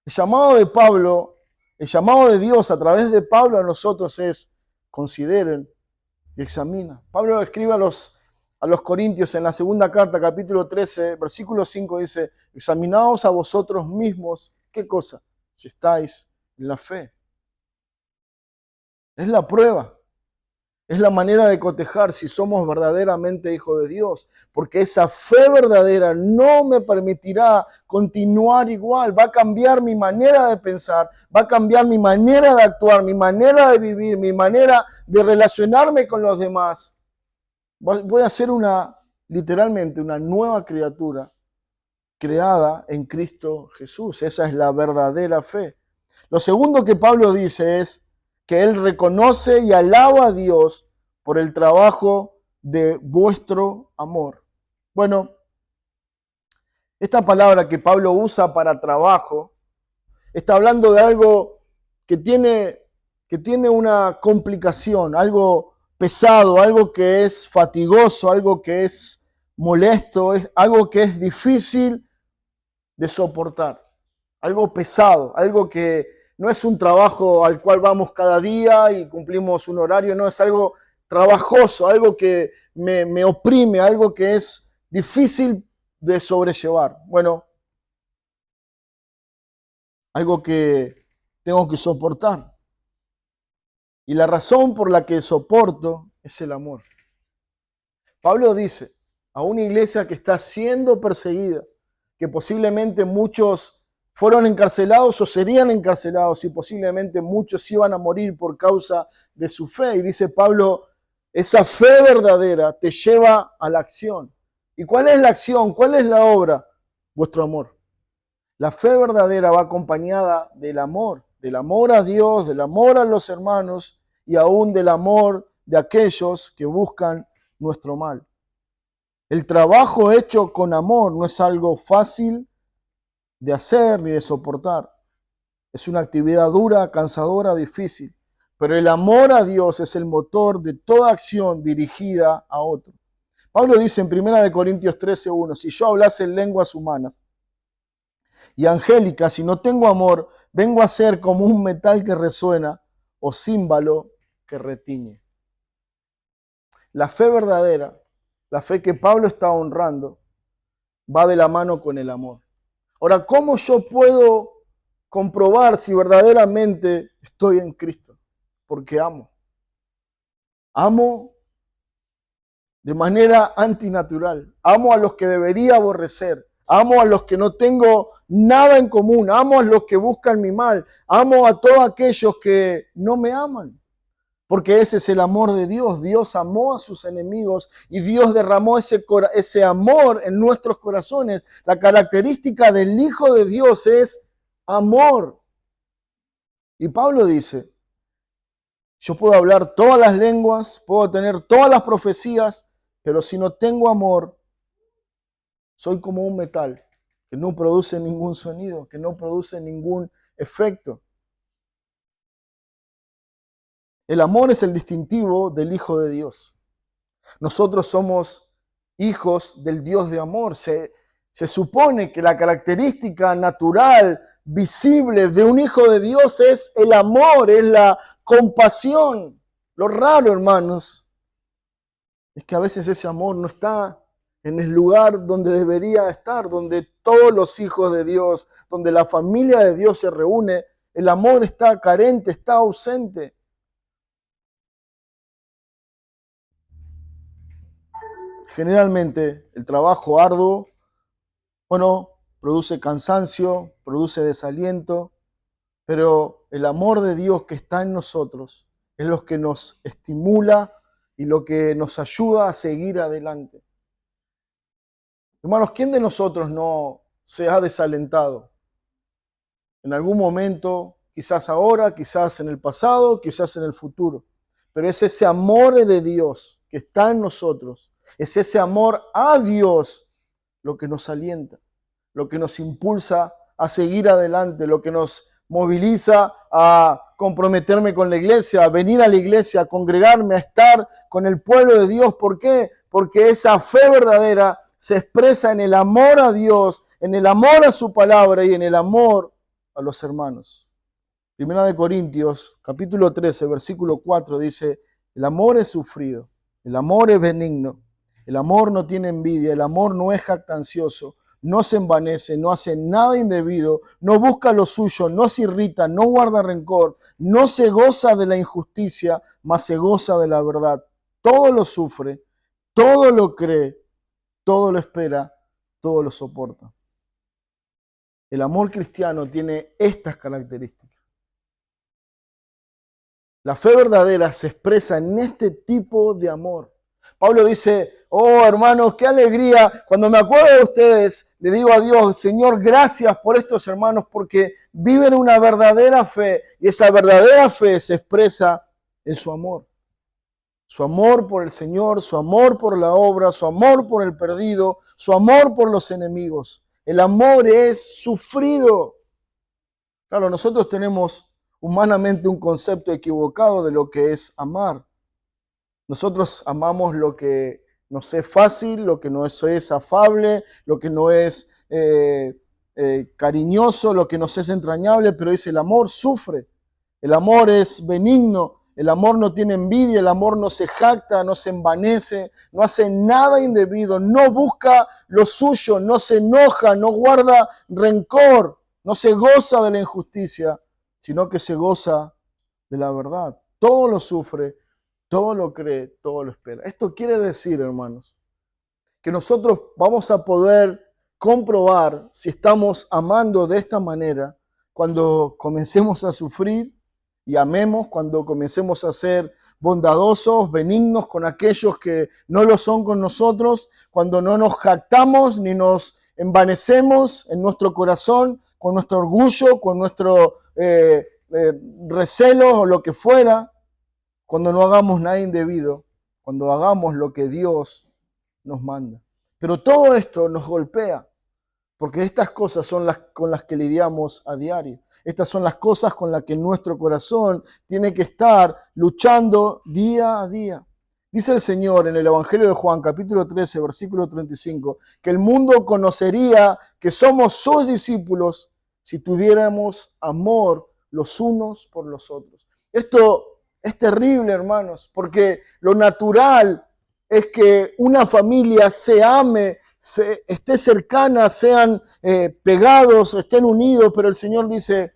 El llamado de Pablo, el llamado de Dios a través de Pablo a nosotros es, consideren y examina. Pablo escribe a los Corintios en la segunda carta, capítulo 13, versículo 5, dice, examinaos a vosotros mismos, ¿qué cosa? Si estáis en la fe. Es la prueba. Es la manera de cotejar si somos verdaderamente hijos de Dios, porque esa fe verdadera no me permitirá continuar igual, va a cambiar mi manera de pensar, va a cambiar mi manera de actuar, mi manera de vivir, mi manera de relacionarme con los demás. Voy a ser literalmente una nueva criatura creada en Cristo Jesús. Esa es la verdadera fe. Lo segundo que Pablo dice es que él reconoce y alaba a Dios por el trabajo de vuestro amor. Bueno, esta palabra que Pablo usa para trabajo está hablando de algo que tiene una complicación, algo pesado, algo que es fatigoso, algo que es molesto, es algo que es difícil de soportar, algo pesado, algo que no es un trabajo al cual vamos cada día y cumplimos un horario, no, es algo trabajoso, algo que me oprime, algo que es difícil de sobrellevar. Bueno, algo que tengo que soportar. Y la razón por la que soporto es el amor. Pablo dice a una iglesia que está siendo perseguida, que posiblemente muchos fueron encarcelados o serían encarcelados y posiblemente muchos iban a morir por causa de su fe. Y dice Pablo, esa fe verdadera te lleva a la acción. ¿Y cuál es la acción? ¿Cuál es la obra? Vuestro amor. La fe verdadera va acompañada del amor a Dios, del amor a los hermanos y aún del amor de aquellos que buscan nuestro mal. El trabajo hecho con amor no es algo fácil de hacer ni de soportar. Es una actividad dura, cansadora, difícil. Pero el amor a Dios es el motor de toda acción dirigida a otro. Pablo dice en 1 Corintios 13:1, si yo hablase en lenguas humanas y angélicas, si no tengo amor, vengo a ser como un metal que resuena o címbalo que retiñe. La fe verdadera, la fe que Pablo está honrando, va de la mano con el amor. Ahora, ¿cómo yo puedo comprobar si verdaderamente estoy en Cristo? Porque amo. Amo de manera antinatural. Amo a los que debería aborrecer. Amo a los que no tengo nada en común. Amo a los que buscan mi mal. Amo a todos aquellos que no me aman. Porque ese es el amor de Dios. Dios amó a sus enemigos y Dios derramó ese amor en nuestros corazones. La característica del Hijo de Dios es amor. Y Pablo dice, yo puedo hablar todas las lenguas, puedo tener todas las profecías, pero si no tengo amor, soy como un metal que no produce ningún sonido, que no produce ningún efecto. El amor es el distintivo del Hijo de Dios. Nosotros somos hijos del Dios de amor. Se supone que la característica natural, visible de un hijo de Dios es el amor, es la compasión. Lo raro, hermanos, Es que a veces ese amor no está en el lugar donde debería estar, donde todos los hijos de Dios, donde la familia de Dios se reúne. El amor está carente, está ausente. Generalmente el trabajo arduo, bueno, produce cansancio, produce desaliento, pero el amor de Dios que está en nosotros es lo que nos estimula y lo que nos ayuda a seguir adelante. Hermanos, ¿quién de nosotros no se ha desalentado? En algún momento, quizás ahora, quizás en el pasado, quizás en el futuro. Pero es ese amor de Dios que está en nosotros, es ese amor a Dios lo que nos alienta, lo que nos impulsa a seguir adelante, lo que nos moviliza a comprometerme con la iglesia, a venir a la iglesia, a congregarme, a estar con el pueblo de Dios. ¿Por qué? Porque esa fe verdadera se expresa en el amor a Dios, en el amor a su palabra y en el amor a los hermanos. Primera de Corintios, capítulo 13, versículo 4 dice, el amor es sufrido, el amor es benigno, el amor no tiene envidia, el amor no es jactancioso, no se envanece, no hace nada indebido, no busca lo suyo, no se irrita, no guarda rencor, no se goza de la injusticia, mas se goza de la verdad. Todo lo sufre, todo lo cree, todo lo espera, todo lo soporta. El amor cristiano tiene estas características. La fe verdadera se expresa en este tipo de amor. Pablo dice, oh hermanos, qué alegría. Cuando me acuerdo de ustedes, le digo a Dios, Señor, gracias por estos hermanos porque viven una verdadera fe y esa verdadera fe se expresa en su amor. Su amor por el Señor, su amor por la obra, su amor por el perdido, su amor por los enemigos. El amor es sufrido. Claro, nosotros tenemos humanamente un concepto equivocado de lo que es amar. Nosotros amamos lo que nos es fácil, lo que no es afable, lo que no es cariñoso, lo que nos es entrañable, pero dice el amor sufre, el amor es benigno, el amor no tiene envidia, el amor no se jacta, no se envanece, no hace nada indebido, no busca lo suyo, no se enoja, no guarda rencor, no se goza de la injusticia, sino que se goza de la verdad. Todo lo sufre, todo lo cree, todo lo espera. Esto quiere decir, hermanos, que nosotros vamos a poder comprobar si estamos amando de esta manera cuando comencemos a sufrir y amemos, cuando comencemos a ser bondadosos, benignos con aquellos que no lo son con nosotros, cuando no nos jactamos ni nos envanecemos en nuestro corazón, con nuestro orgullo, con nuestro recelo o lo que fuera, cuando no hagamos nada indebido, cuando hagamos lo que Dios nos manda. Pero todo esto nos golpea, porque estas cosas son las con las que lidiamos a diario. Estas son las cosas con las que nuestro corazón tiene que estar luchando día a día. Dice el Señor en el Evangelio de Juan, capítulo 13, versículo 35, que el mundo conocería que somos sus discípulos si tuviéramos amor los unos por los otros. Esto es terrible, hermanos, porque lo natural es que una familia se ame, esté cercana, sean pegados, estén unidos, pero el Señor dice,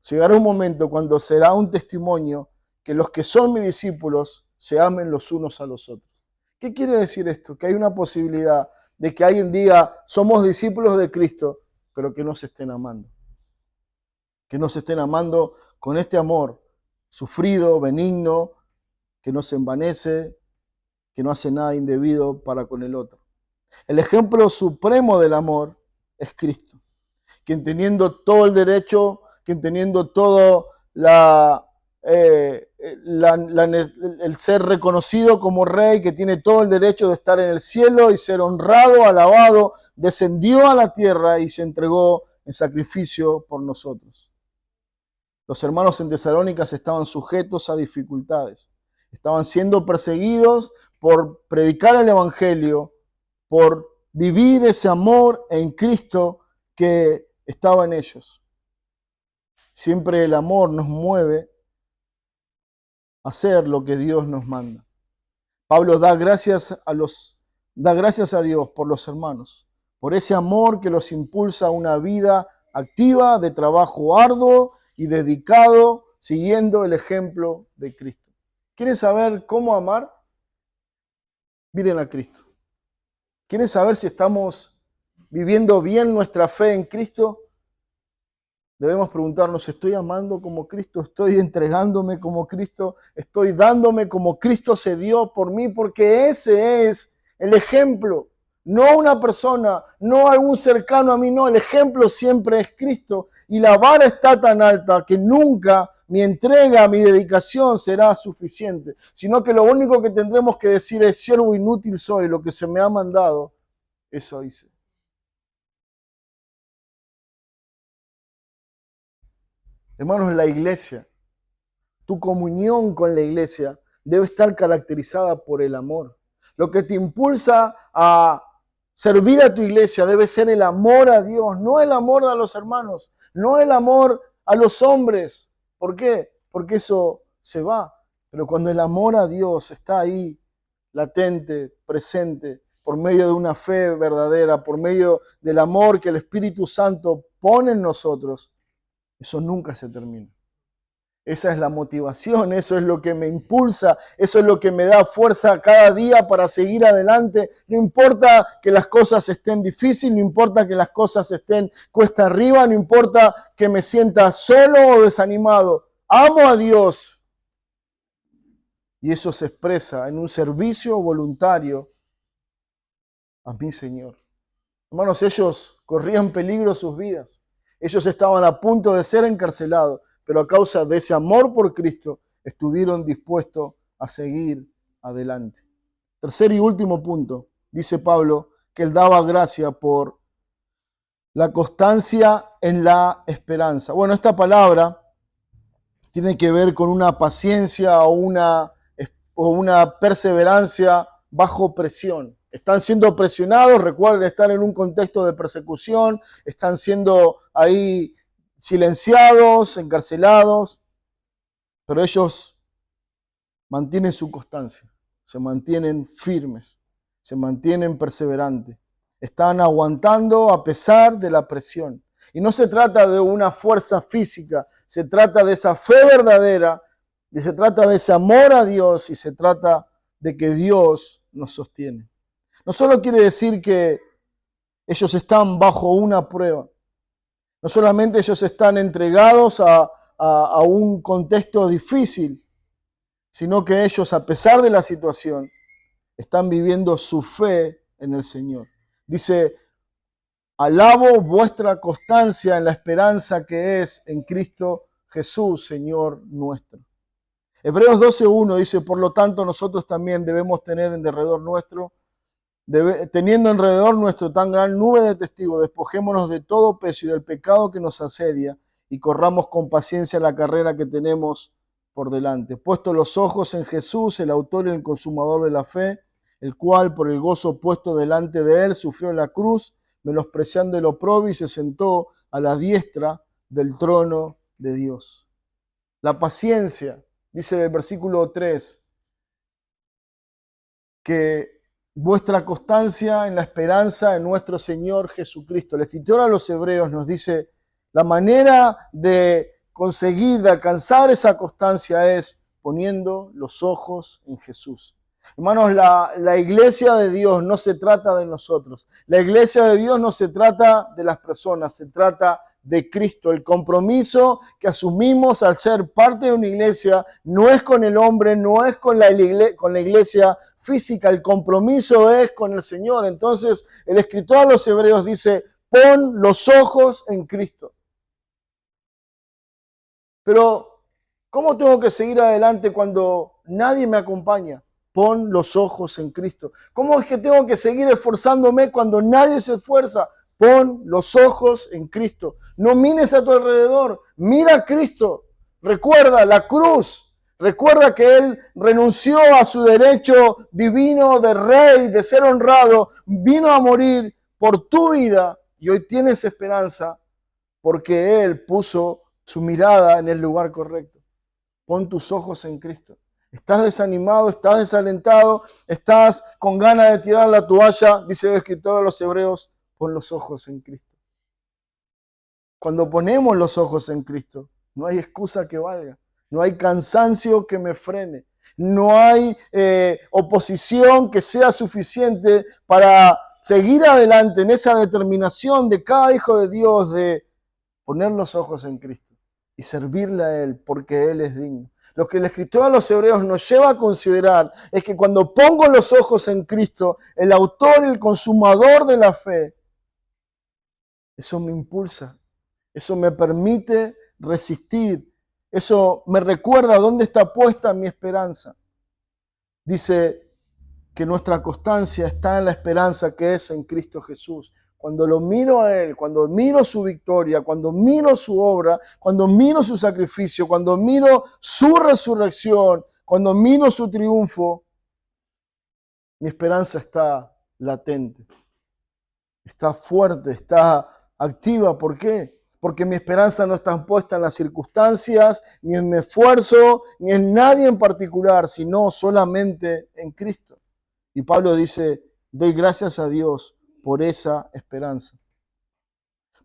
llegará un momento cuando será un testimonio que los que son mis discípulos se amen los unos a los otros. ¿Qué quiere decir esto? Que hay una posibilidad de que alguien diga, somos discípulos de Cristo, pero que no se estén amando. Que no se estén amando con este amor sufrido, benigno, que no se envanece, que no hace nada indebido para con el otro. El ejemplo supremo del amor es Cristo, quien teniendo todo el derecho, quien teniendo todo el ser reconocido como rey, que tiene todo el derecho de estar en el cielo y ser honrado, alabado, descendió a la tierra y se entregó en sacrificio por nosotros. Los hermanos en Tesalónicas estaban sujetos a dificultades, estaban siendo perseguidos por predicar el evangelio, por vivir ese amor en Cristo que estaba en ellos. Siempre el amor nos mueve a hacer lo que Dios nos manda. Pablo da gracias a Dios por los hermanos, por ese amor que los impulsa a una vida activa, de trabajo arduo y dedicado, siguiendo el ejemplo de Cristo. ¿Quieren saber cómo amar? Miren a Cristo. ¿Quieren saber si estamos viviendo bien nuestra fe en Cristo? Debemos preguntarnos, ¿estoy amando como Cristo? ¿Estoy entregándome como Cristo? ¿Estoy dándome como Cristo se dio por mí? Porque ese es el ejemplo. No una persona, no algún cercano a mí, no. El ejemplo siempre es Cristo. Y la vara está tan alta que nunca mi entrega, mi dedicación será suficiente. Sino que lo único que tendremos que decir es, siervo inútil soy, lo que se me ha mandado, eso hice. Hermanos, la iglesia, tu comunión con la iglesia debe estar caracterizada por el amor. Lo que te impulsa a servir a tu iglesia debe ser el amor a Dios, no el amor a los hermanos, no el amor a los hombres. ¿Por qué? Porque eso se va. Pero cuando el amor a Dios está ahí, latente, presente, por medio de una fe verdadera, por medio del amor que el Espíritu Santo pone en nosotros, eso nunca se termina. Esa es la motivación, eso es lo que me impulsa, eso es lo que me da fuerza cada día para seguir adelante. No importa que las cosas estén difíciles, no importa que las cosas estén cuesta arriba, no importa que me sienta solo o desanimado. Amo a Dios. Y eso se expresa en un servicio voluntario a mi Señor. Hermanos, ellos corrían peligro sus vidas. Ellos estaban a punto de ser encarcelados, pero a causa de ese amor por Cristo estuvieron dispuestos a seguir adelante. Tercer y último punto, dice Pablo, que él daba gracia por la constancia en la esperanza. Bueno, esta palabra tiene que ver con una paciencia o una perseverancia bajo presión. Están siendo presionados, recuerden, están en un contexto de persecución, están siendo ahí silenciados, encarcelados, pero ellos mantienen su constancia, se mantienen firmes, se mantienen perseverantes, están aguantando a pesar de la presión. Y no se trata de una fuerza física, se trata de esa fe verdadera, y se trata de ese amor a Dios y se trata de que Dios nos sostiene. No solo quiere decir que ellos están bajo una prueba, no solamente ellos están entregados a un contexto difícil, sino que ellos, a pesar de la situación, están viviendo su fe en el Señor. Dice, alabo vuestra constancia en la esperanza que es en Cristo Jesús, Señor nuestro. Hebreos 12:1 dice, por lo tanto nosotros también debemos tener en derredor nuestro, teniendo alrededor nuestro tan gran nube de testigos, despojémonos de todo peso y del pecado que nos asedia y corramos con paciencia la carrera que tenemos por delante. Puesto los ojos en Jesús, el autor y el consumador de la fe, el cual por el gozo puesto delante de él sufrió la cruz, menospreciando el oprobio y se sentó a la diestra del trono de Dios. La paciencia, dice el versículo 3, que vuestra constancia en la esperanza en nuestro Señor Jesucristo. El escritor a los Hebreos nos dice, la manera de conseguir, de alcanzar esa constancia es poniendo los ojos en Jesús. Hermanos, la iglesia de Dios no se trata de nosotros. La iglesia de Dios no se trata de las personas, se trata de Cristo. El compromiso que asumimos al ser parte de una iglesia no es con el hombre, no es con la iglesia física. El compromiso es con el Señor. Entonces, el escritor a los Hebreos dice, pon los ojos en Cristo. Pero, ¿cómo tengo que seguir adelante cuando nadie me acompaña? Pon los ojos en Cristo. ¿Cómo es que tengo que seguir esforzándome cuando nadie se esfuerza? Pon los ojos en Cristo. No mires a tu alrededor, mira a Cristo. Recuerda la cruz. Recuerda que Él renunció a su derecho divino de rey, de ser honrado. Vino a morir por tu vida y hoy tienes esperanza porque Él puso su mirada en el lugar correcto. Pon tus ojos en Cristo. ¿Estás desanimado? ¿Estás desalentado? ¿Estás con ganas de tirar la toalla? Dice el escritor de los Hebreos, pon los ojos en Cristo. Cuando ponemos los ojos en Cristo, no hay excusa que valga. No hay cansancio que me frene. No hay oposición que sea suficiente para seguir adelante en esa determinación de cada hijo de Dios de poner los ojos en Cristo y servirle a Él porque Él es digno. Lo que el escritor a los Hebreos nos lleva a considerar es que cuando pongo los ojos en Cristo, el autor y el consumador de la fe, eso me impulsa, eso me permite resistir, eso me recuerda dónde está puesta mi esperanza. Dice que nuestra constancia está en la esperanza que es en Cristo Jesús. Cuando lo miro a Él, cuando miro su victoria, cuando miro su obra, cuando miro su sacrificio, cuando miro su resurrección, cuando miro su triunfo, mi esperanza está latente, está fuerte, está activa. ¿Por qué? Porque mi esperanza no está puesta en las circunstancias, ni en mi esfuerzo, ni en nadie en particular, sino solamente en Cristo. Y Pablo dice, doy gracias a Dios por esa esperanza.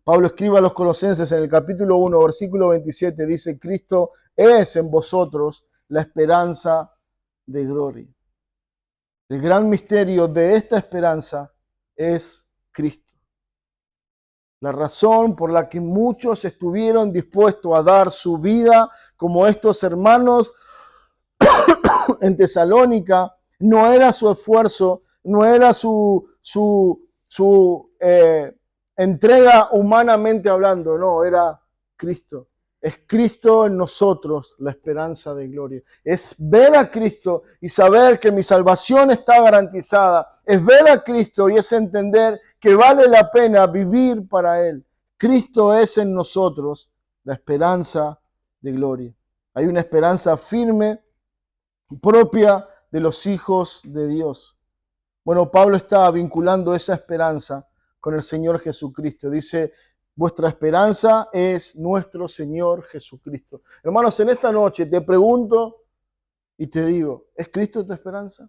Pablo escribe a los Colosenses en el capítulo 1, versículo 27, dice, Cristo es en vosotros la esperanza de gloria. El gran misterio de esta esperanza es Cristo. La razón por la que muchos estuvieron dispuestos a dar su vida, como estos hermanos en Tesalónica, no era su esfuerzo, no era su entrega humanamente hablando, no, era Cristo. Es Cristo en nosotros la esperanza de gloria. Es ver a Cristo y saber que mi salvación está garantizada. Es ver a Cristo y es entender que vale la pena vivir para Él. Cristo es en nosotros la esperanza de gloria. Hay una esperanza firme, propia de los hijos de Dios. Bueno, Pablo está vinculando esa esperanza con el Señor Jesucristo. Dice, vuestra esperanza es nuestro Señor Jesucristo. Hermanos, en esta noche te pregunto y te digo, ¿es Cristo tu esperanza?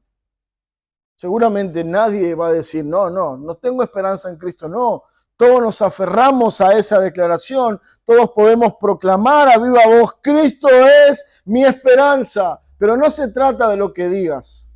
Seguramente nadie va a decir, no tengo esperanza en Cristo. No, todos nos aferramos a esa declaración. Todos podemos proclamar a viva voz, Cristo es mi esperanza. Pero no se trata de lo que digas.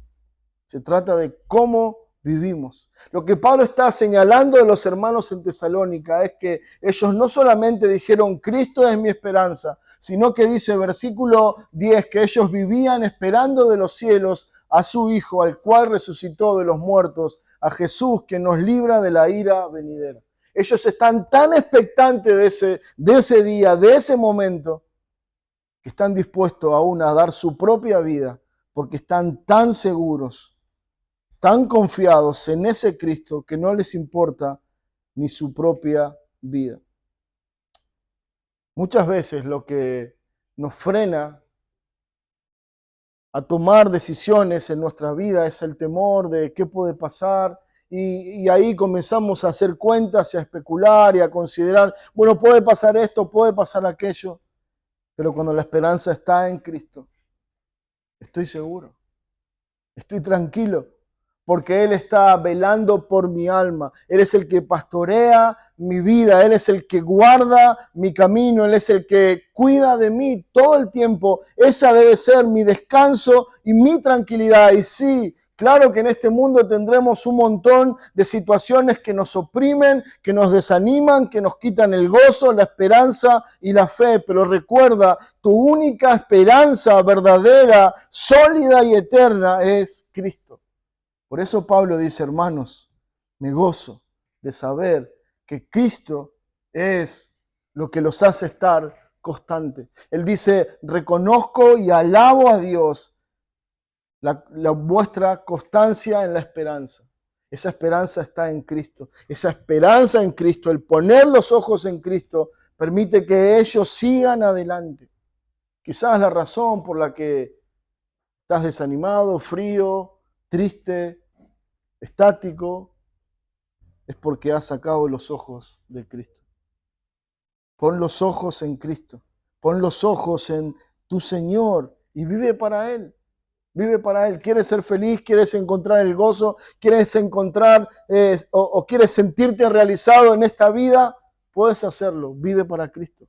Se trata de cómo vivimos. Lo que Pablo está señalando de los hermanos en Tesalónica es que ellos no solamente dijeron Cristo es mi esperanza, sino que dice versículo 10 que ellos vivían esperando de los cielos a su Hijo, al cual resucitó de los muertos, a Jesús que nos libra de la ira venidera. Ellos están tan expectantes de ese día, de ese momento, que están dispuestos aún a dar su propia vida, porque están tan seguros, tan confiados en ese Cristo que no les importa ni su propia vida. Muchas veces lo que nos frena a tomar decisiones en nuestra vida es el temor de qué puede pasar y ahí comenzamos a hacer cuentas y a especular y a considerar, bueno, puede pasar esto, puede pasar aquello, pero cuando la esperanza está en Cristo, estoy seguro, estoy tranquilo, porque Él está velando por mi alma. Él es el que pastorea mi vida, Él es el que guarda mi camino, Él es el que cuida de mí todo el tiempo. Esa debe ser mi descanso y mi tranquilidad. Y sí, claro que en este mundo tendremos un montón de situaciones que nos oprimen, que nos desaniman, que nos quitan el gozo, la esperanza y la fe. Pero recuerda, tu única esperanza verdadera, sólida y eterna es Cristo. Por eso Pablo dice, hermanos, me gozo de saber que Cristo es lo que los hace estar constantes. Él dice, reconozco y alabo a Dios vuestra constancia en la esperanza. Esa esperanza está en Cristo. Esa esperanza en Cristo, el poner los ojos en Cristo, permite que ellos sigan adelante. Quizás la razón por la que estás desanimado, frío, triste, estático, es porque has sacado los ojos de Cristo. Pon los ojos en Cristo. Pon los ojos en tu Señor y vive para Él. Vive para Él. ¿Quieres ser feliz? ¿Quieres encontrar el gozo? ¿Quieres encontrar o quieres sentirte realizado en esta vida? Puedes hacerlo. Vive para Cristo.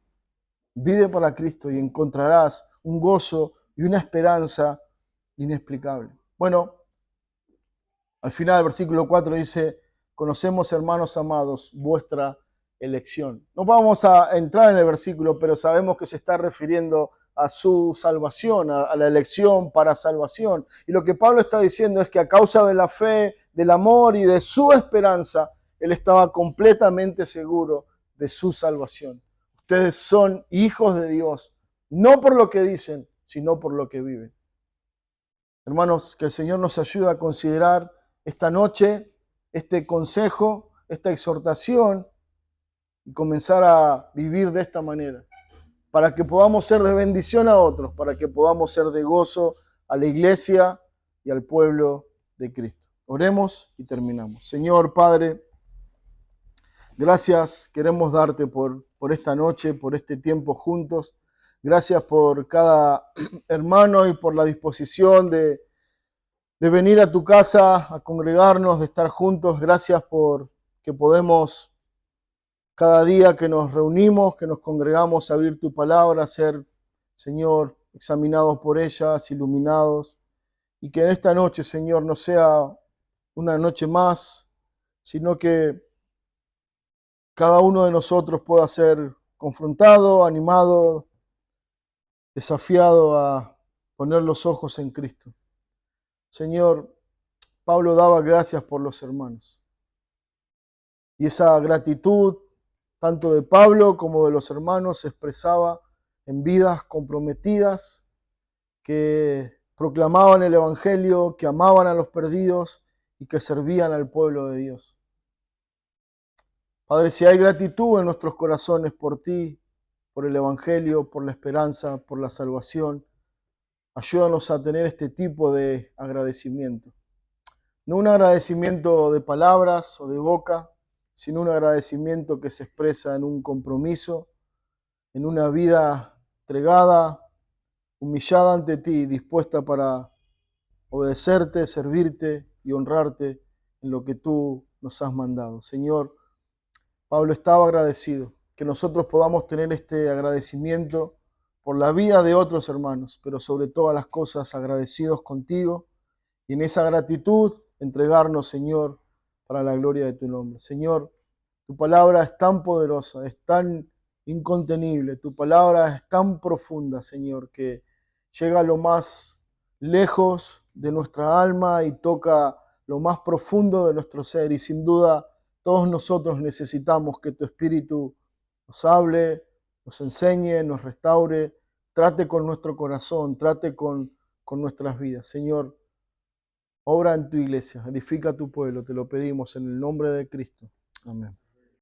Vive para Cristo y encontrarás un gozo y una esperanza inexplicable. Bueno, al final el versículo 4 dice, conocemos, hermanos amados, vuestra elección. No vamos a entrar en el versículo, pero sabemos que se está refiriendo a su salvación, a la elección para salvación. Y lo que Pablo está diciendo es que a causa de la fe, del amor y de su esperanza, él estaba completamente seguro de su salvación. Ustedes son hijos de Dios, no por lo que dicen, sino por lo que viven. Hermanos, que el Señor nos ayude a considerar esta noche este consejo, esta exhortación y comenzar a vivir de esta manera, para que podamos ser de bendición a otros, para que podamos ser de gozo a la iglesia y al pueblo de Cristo. Oremos y terminamos. Señor Padre, gracias queremos darte por esta noche, por este tiempo juntos. Gracias por cada hermano y por la disposición de venir a tu casa, a congregarnos, de estar juntos. Gracias por que podemos cada día que nos reunimos, que nos congregamos a abrir tu palabra, ser, Señor, examinados por ellas, iluminados. Y que en esta noche, Señor, no sea una noche más, sino que cada uno de nosotros pueda ser confrontado, animado, desafiado a poner los ojos en Cristo. Señor, Pablo daba gracias por los hermanos. Y esa gratitud, tanto de Pablo como de los hermanos, se expresaba en vidas comprometidas que proclamaban el Evangelio, que amaban a los perdidos y que servían al pueblo de Dios. Padre, si hay gratitud en nuestros corazones por ti, por el Evangelio, por la esperanza, por la salvación, ayúdanos a tener este tipo de agradecimiento. No un agradecimiento de palabras o de boca, sino un agradecimiento que se expresa en un compromiso, en una vida entregada, humillada ante ti, dispuesta para obedecerte, servirte y honrarte en lo que tú nos has mandado. Señor, Pablo estaba agradecido, que nosotros podamos tener este agradecimiento por la vida de otros hermanos, pero sobre todas las cosas agradecidos contigo y en esa gratitud entregarnos, Señor, para la gloria de tu nombre. Señor, tu palabra es tan poderosa, es tan incontenible, tu palabra es tan profunda, Señor, que llega a lo más lejos de nuestra alma y toca lo más profundo de nuestro ser. Y sin duda, todos nosotros necesitamos que tu Espíritu nos hable, nos enseñe, nos restaure, trate con nuestro corazón, trate con nuestras vidas. Señor, obra en tu iglesia, edifica tu pueblo, te lo pedimos en el nombre de Cristo. Amén.